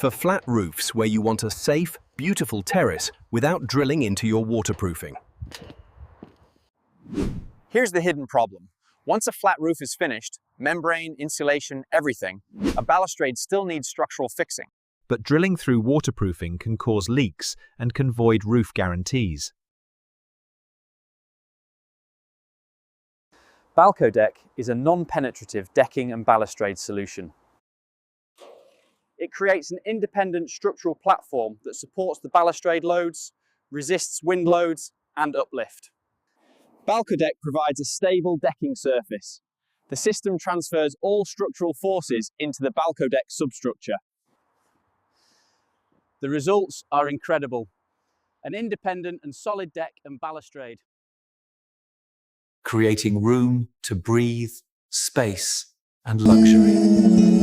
For flat roofs where you want a safe, beautiful terrace without drilling into your waterproofing. Here's the hidden problem. Once a flat roof is finished, membrane, insulation, everything, a balustrade still needs structural fixing. But drilling through waterproofing can cause leaks and can void roof guarantees. BalcoDeck is a non-penetrative decking and balustrade solution. It creates an independent structural platform that supports the balustrade loads, resists wind loads, and uplift. BalcoDeck provides a stable decking surface. The system transfers all structural forces into the BalcoDeck substructure. The results are incredible. An independent and solid deck and balustrade. Creating room to breathe, space, and luxury.